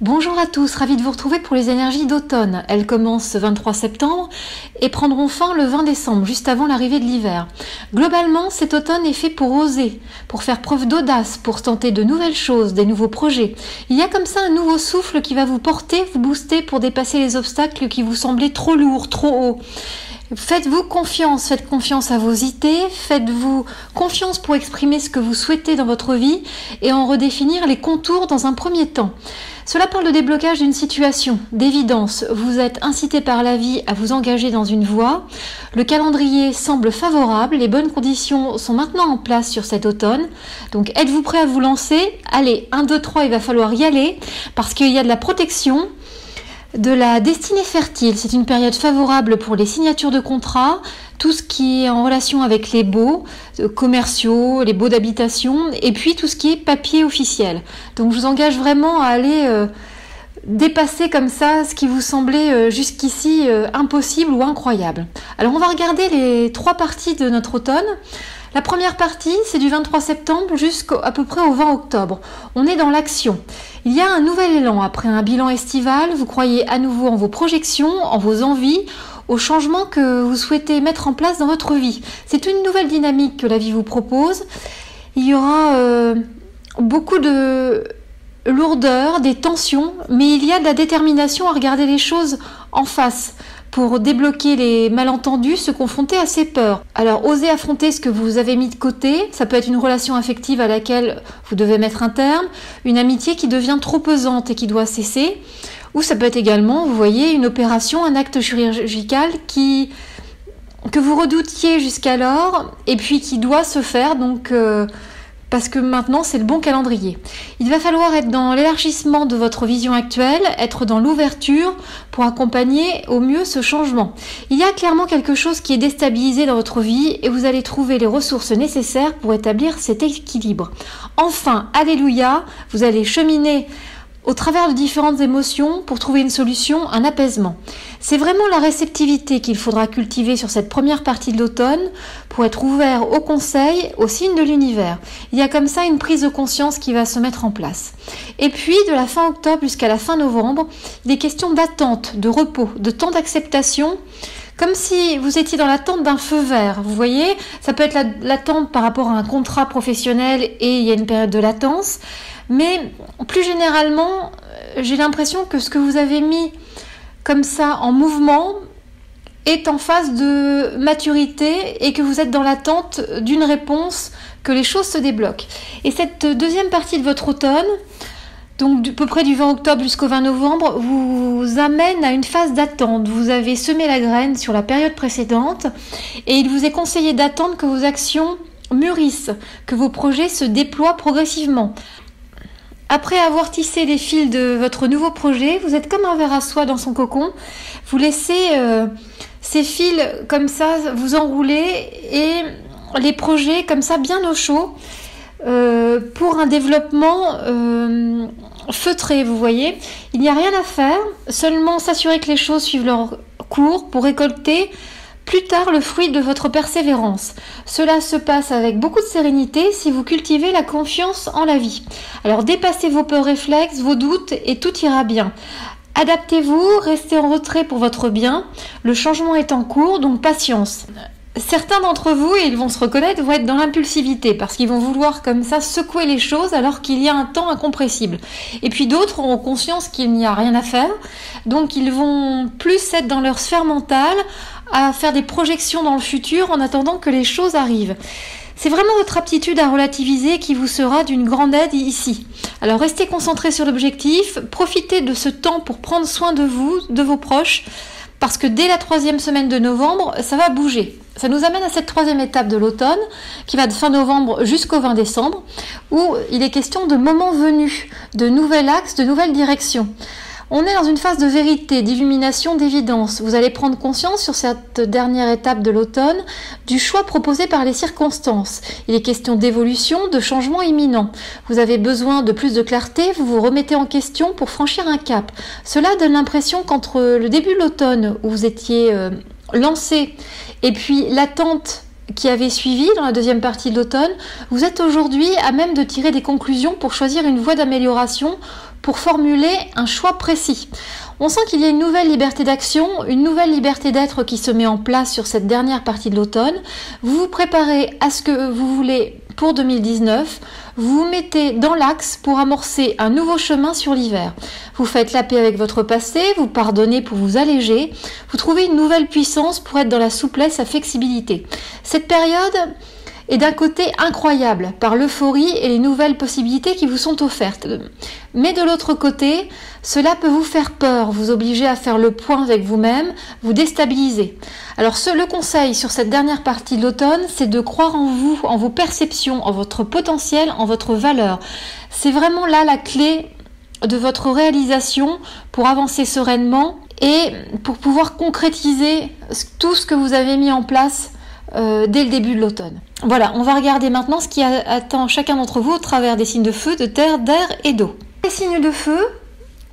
Bonjour à tous, ravi de vous retrouver pour les énergies d'automne. Elles commencent ce 23 septembre et prendront fin le 20 décembre, juste avant l'arrivée de l'hiver. Globalement, cet automne est fait pour oser, pour faire preuve d'audace, pour tenter de nouvelles choses, des nouveaux projets. Il y a comme ça un nouveau souffle qui va vous porter, vous booster pour dépasser les obstacles qui vous semblaient trop lourds, trop hauts. Faites-vous confiance, faites confiance à vos idées, faites-vous confiance pour exprimer ce que vous souhaitez dans votre vie et en redéfinir les contours dans un premier temps. Cela parle de déblocage d'une situation, d'évidence. Vous êtes incité par la vie à vous engager dans une voie. Le calendrier semble favorable, les bonnes conditions sont maintenant en place sur cet automne. Donc êtes-vous prêt à vous lancer? Allez, 1, 2, 3, il va falloir y aller parce qu'il y a de la protection. De la destinée fertile, c'est une période favorable pour les signatures de contrats, tout ce qui est en relation avec les baux commerciaux, les baux d'habitation, et puis tout ce qui est papier officiel. Donc je vous engage vraiment à aller dépasser comme ça ce qui vous semblait jusqu'ici impossible ou incroyable. Alors on va regarder les 3 parties de notre automne. La première partie, c'est du 23 septembre jusqu'à peu près au 20 octobre. On est dans l'action. Il y a un nouvel élan après un bilan estival. Vous croyez à nouveau en vos projections, en vos envies, aux changements que vous souhaitez mettre en place dans votre vie. C'est une nouvelle dynamique que la vie vous propose. Il y aura beaucoup de lourdeur, des tensions, mais il y a de la détermination à regarder les choses en face pour débloquer les malentendus, se confronter à ses peurs. Alors, osez affronter ce que vous avez mis de côté. Ça peut être une relation affective à laquelle vous devez mettre un terme, une amitié qui devient trop pesante et qui doit cesser, ou ça peut être également, vous voyez, une opération, un acte chirurgical que vous redoutiez jusqu'alors et puis qui doit se faire, donc parce que maintenant c'est le bon calendrier. Il va falloir être dans l'élargissement de votre vision actuelle, être dans l'ouverture pour accompagner au mieux ce changement. Il y a clairement quelque chose qui est déstabilisé dans votre vie et vous allez trouver les ressources nécessaires pour établir cet équilibre. Enfin, alléluia, vous allez cheminer au travers de différentes émotions pour trouver une solution, un apaisement. C'est vraiment la réceptivité qu'il faudra cultiver sur cette première partie de l'automne pour être ouvert aux conseils, aux signes de l'univers. Il y a comme ça une prise de conscience qui va se mettre en place. Et puis, de la fin octobre jusqu'à la fin novembre, des questions d'attente, de repos, de temps d'acceptation, comme si vous étiez dans l'attente d'un feu vert. Vous voyez, ça peut être l'attente par rapport à un contrat professionnel et il y a une période de latence. Mais plus généralement, j'ai l'impression que ce que vous avez mis comme ça en mouvement est en phase de maturité et que vous êtes dans l'attente d'une réponse, que les choses se débloquent. Et cette deuxième partie de votre automne, donc à peu près du 20 octobre jusqu'au 20 novembre, vous amène à une phase d'attente. Vous avez semé la graine sur la période précédente et il vous est conseillé d'attendre que vos actions mûrissent, que vos projets se déploient progressivement. Après avoir tissé les fils de votre nouveau projet, vous êtes comme un ver à soie dans son cocon. Vous laissez ces fils comme ça vous enrouler et les projets comme ça bien au chaud pour un développement feutré, vous voyez. Il n'y a rien à faire, seulement s'assurer que les choses suivent leur cours pour récolter plus tard le fruit de votre persévérance. Cela se passe avec beaucoup de sérénité si vous cultivez la confiance en la vie. Alors dépassez vos peurs réflexes, vos doutes et tout ira bien. Adaptez-vous, restez en retrait pour votre bien. Le changement est en cours, donc patience. Certains d'entre vous, et ils vont se reconnaître, vont être dans l'impulsivité parce qu'ils vont vouloir comme ça secouer les choses alors qu'il y a un temps incompressible. Et puis d'autres auront conscience qu'il n'y a rien à faire, donc ils vont plus être dans leur sphère mentale à faire des projections dans le futur en attendant que les choses arrivent. C'est vraiment votre aptitude à relativiser qui vous sera d'une grande aide ici. Alors restez concentrés sur l'objectif, profitez de ce temps pour prendre soin de vous, de vos proches, parce que dès la 3e semaine de novembre, ça va bouger. Ça nous amène à cette 3e étape de l'automne, qui va de fin novembre jusqu'au 20 décembre, où il est question de moments venus, de nouvel axe, de nouvelles directions. On est dans une phase de vérité, d'illumination, d'évidence. Vous allez prendre conscience sur cette dernière étape de l'automne du choix proposé par les circonstances. Il est question d'évolution, de changement imminent. Vous avez besoin de plus de clarté, vous vous remettez en question pour franchir un cap. Cela donne l'impression qu'entre le début de l'automne, où vous étiez lancé, et puis l'attente qui avait suivi dans la 2e partie de l'automne, vous êtes aujourd'hui à même de tirer des conclusions pour choisir une voie d'amélioration pour formuler un choix précis. On sent qu'il y a une nouvelle liberté d'action, une nouvelle liberté d'être qui se met en place sur cette dernière partie de l'automne. Vous vous préparez à ce que vous voulez pour 2019. Vous vous mettez dans l'axe pour amorcer un nouveau chemin sur l'hiver. Vous faites la paix avec votre passé, vous pardonnez pour vous alléger. Vous trouvez une nouvelle puissance pour être dans la souplesse, la flexibilité. Cette période est d'un côté incroyable par l'euphorie et les nouvelles possibilités qui vous sont offertes. Mais de l'autre côté, cela peut vous faire peur, vous obliger à faire le point avec vous-même, vous déstabiliser. Alors le conseil sur cette dernière partie de l'automne, c'est de croire en vous, en vos perceptions, en votre potentiel, en votre valeur. C'est vraiment là la clé de votre réalisation pour avancer sereinement et pour pouvoir concrétiser tout ce que vous avez mis en place dès le début de l'automne. Voilà, on va regarder maintenant ce qui attend chacun d'entre vous au travers des signes de feu, de terre, d'air et d'eau. Les signes de feu,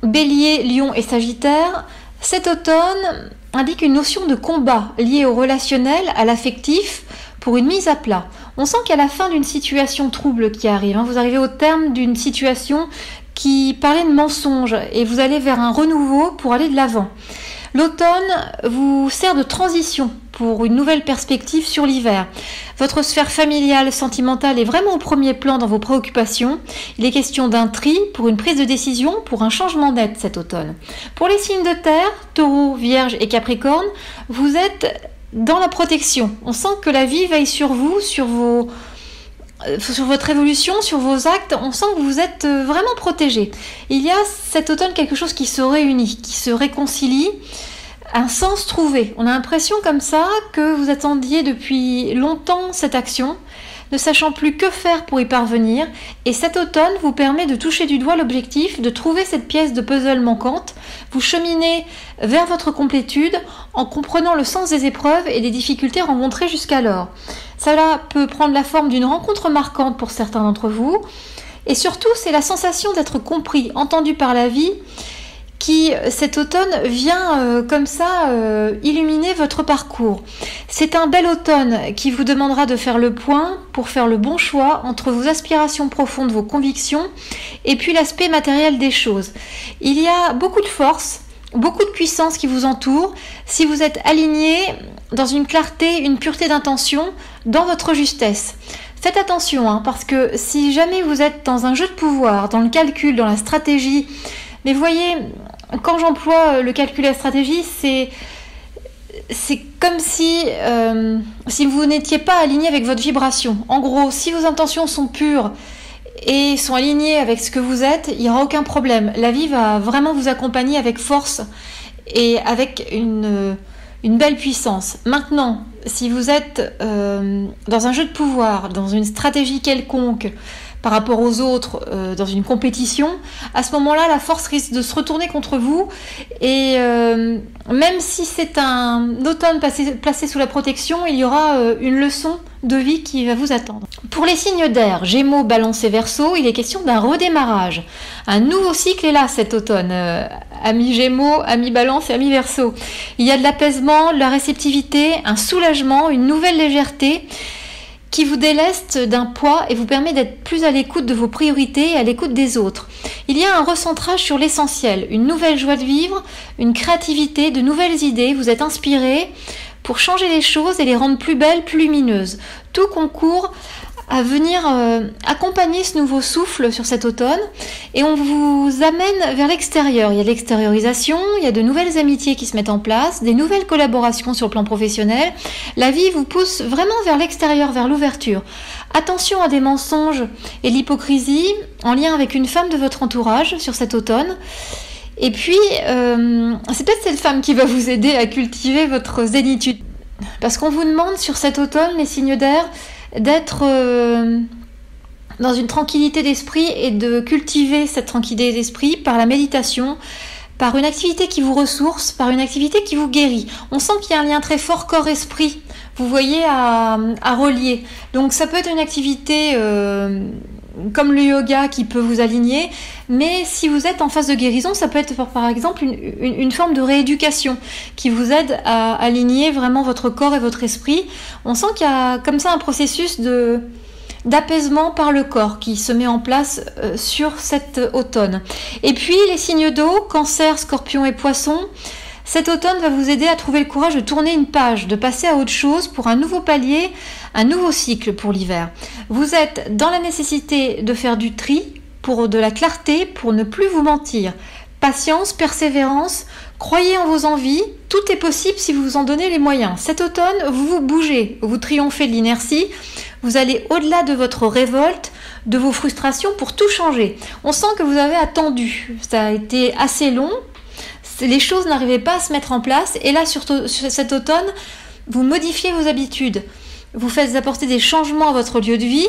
Bélier, Lion et Sagittaire, cet automne indique une notion de combat liée au relationnel, à l'affectif, pour une mise à plat. On sent qu'à la fin d'une situation trouble qui arrive, vous arrivez au terme d'une situation qui parlait de mensonge et vous allez vers un renouveau pour aller de l'avant. L'automne vous sert de transition pour une nouvelle perspective sur l'hiver. Votre sphère familiale, sentimentale est vraiment au premier plan dans vos préoccupations. Il est question d'un tri pour une prise de décision, pour un changement net cet automne. Pour les signes de terre, Taureau, Vierge et Capricorne, vous êtes dans la protection. On sent que la vie veille sur vous, sur votre évolution, sur vos actes. On sent que vous êtes vraiment protégé. Il y a cet automne quelque chose qui se réunit, qui se réconcilie, un sens trouvé. On a l'impression comme ça que vous attendiez depuis longtemps cette action, ne sachant plus que faire pour y parvenir, et cet automne vous permet de toucher du doigt l'objectif, de trouver cette pièce de puzzle manquante. Vous cheminez vers votre complétude en comprenant le sens des épreuves et des difficultés rencontrées jusqu'alors. Cela peut prendre la forme d'une rencontre marquante pour certains d'entre vous, et surtout c'est la sensation d'être compris, entendu par la vie, qui cet automne vient comme ça illuminer votre parcours. C'est un bel automne qui vous demandera de faire le point pour faire le bon choix entre vos aspirations profondes, vos convictions et puis l'aspect matériel des choses. Il y a beaucoup de force, beaucoup de puissance qui vous entoure si vous êtes aligné dans une clarté, une pureté d'intention, dans votre justesse. Faites attention parce que si jamais vous êtes dans un jeu de pouvoir, dans le calcul, dans la stratégie, mais voyez, quand j'emploie le calcul et la stratégie, c'est comme si vous n'étiez pas aligné avec votre vibration. En gros, si vos intentions sont pures et sont alignées avec ce que vous êtes, il n'y aura aucun problème. La vie va vraiment vous accompagner avec force et avec une belle puissance. Maintenant, si vous êtes dans un jeu de pouvoir, dans une stratégie quelconque, par rapport aux autres dans une compétition, à ce moment-là, la force risque de se retourner contre vous et même si c'est un automne placé sous la protection, il y aura une leçon de vie qui va vous attendre. Pour les signes d'air, Gémeaux, Balance et Verseau, il est question d'un redémarrage. Un nouveau cycle est là cet automne, amis Gémeaux, amis Balance et amis Verseau. Il y a de l'apaisement, de la réceptivité, un soulagement, une nouvelle légèreté qui vous déleste d'un poids et vous permet d'être plus à l'écoute de vos priorités et à l'écoute des autres. Il y a un recentrage sur l'essentiel, une nouvelle joie de vivre, une créativité, de nouvelles idées. Vous êtes inspiré pour changer les choses et les rendre plus belles, plus lumineuses. Tout concourt à venir accompagner ce nouveau souffle sur cet automne et on vous amène vers l'extérieur. Il y a de l'extériorisation, il y a de nouvelles amitiés qui se mettent en place, des nouvelles collaborations sur le plan professionnel. La vie vous pousse vraiment vers l'extérieur, vers l'ouverture. Attention à des mensonges et l'hypocrisie en lien avec une femme de votre entourage sur cet automne. Et puis, c'est peut-être cette femme qui va vous aider à cultiver votre zénitude. Parce qu'on vous demande sur cet automne, les signes d'air, d'être dans une tranquillité d'esprit et de cultiver cette tranquillité d'esprit par la méditation, par une activité qui vous ressource, par une activité qui vous guérit. On sent qu'il y a un lien très fort corps-esprit, vous voyez, à relier. Donc ça peut être une activité comme le yoga qui peut vous aligner, mais si vous êtes en phase de guérison, ça peut être par exemple une forme de rééducation qui vous aide à aligner vraiment votre corps et votre esprit. On sent qu'il y a comme ça un processus de d'apaisement par le corps qui se met en place sur cet automne. Et puis les signes d'eau, Cancer, Scorpion et Poisson, cet automne va vous aider à trouver le courage de tourner une page, de passer à autre chose pour un nouveau palier, un nouveau cycle pour l'hiver. Vous êtes dans la nécessité de faire du tri, pour de la clarté, pour ne plus vous mentir. Patience, persévérance, croyez en vos envies, tout est possible si vous vous en donnez les moyens. Cet automne, vous vous bougez, vous triomphez de l'inertie, vous allez au-delà de votre révolte, de vos frustrations pour tout changer. On sent que vous avez attendu, ça a été assez long, les choses n'arrivaient pas à se mettre en place et là, surtout cet automne, vous modifiez vos habitudes. Vous faites apporter des changements à votre lieu de vie,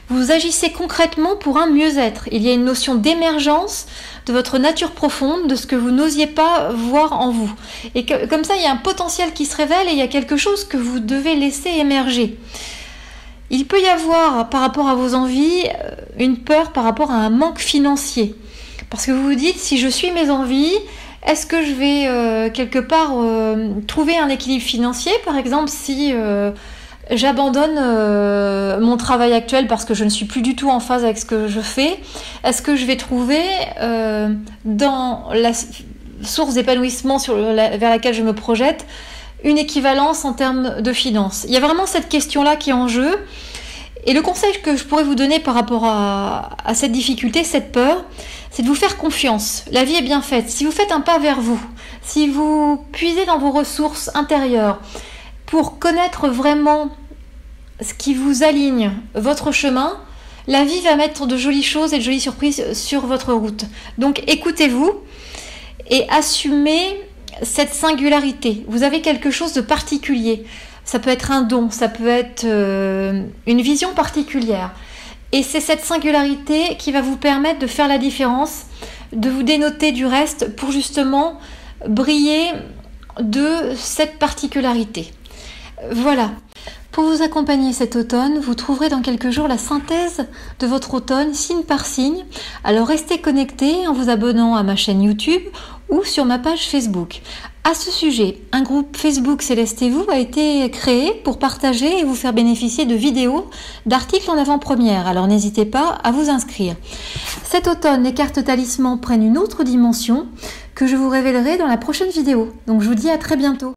vous agissez concrètement pour un mieux-être. Il y a une notion d'émergence de votre nature profonde, de ce que vous n'osiez pas voir en vous. Et comme ça, il y a un potentiel qui se révèle et il y a quelque chose que vous devez laisser émerger. Il peut y avoir, par rapport à vos envies, une peur par rapport à un manque financier. Parce que vous vous dites, si je suis mes envies, est-ce que je vais quelque part trouver un équilibre financier? Par exemple, si j'abandonne mon travail actuel parce que je ne suis plus du tout en phase avec ce que je fais, est-ce que je vais trouver dans la source d'épanouissement vers laquelle je me projette une équivalence en termes de finances? Il y a vraiment cette question-là qui est en jeu. Et le conseil que je pourrais vous donner par rapport à cette difficulté, cette peur, c'est de vous faire confiance. La vie est bien faite. Si vous faites un pas vers vous, si vous puisez dans vos ressources intérieures pour connaître vraiment ce qui vous aligne, votre chemin, la vie va mettre de jolies choses et de jolies surprises sur votre route. Donc écoutez-vous et assumez cette singularité. Vous avez quelque chose de particulier. Ça peut être un don, ça peut être une vision particulière. Et c'est cette singularité qui va vous permettre de faire la différence, de vous dénoter du reste pour justement briller de cette particularité. Voilà. Pour vous accompagner cet automne, vous trouverez dans quelques jours la synthèse de votre automne, signe par signe. Alors restez connectés en vous abonnant à ma chaîne YouTube ou sur ma page Facebook. À ce sujet, un groupe Facebook Céleste et vous a été créé pour partager et vous faire bénéficier de vidéos, d'articles en avant-première. Alors n'hésitez pas à vous inscrire. Cet automne, les cartes talismans prennent une autre dimension que je vous révélerai dans la prochaine vidéo. Donc je vous dis à très bientôt.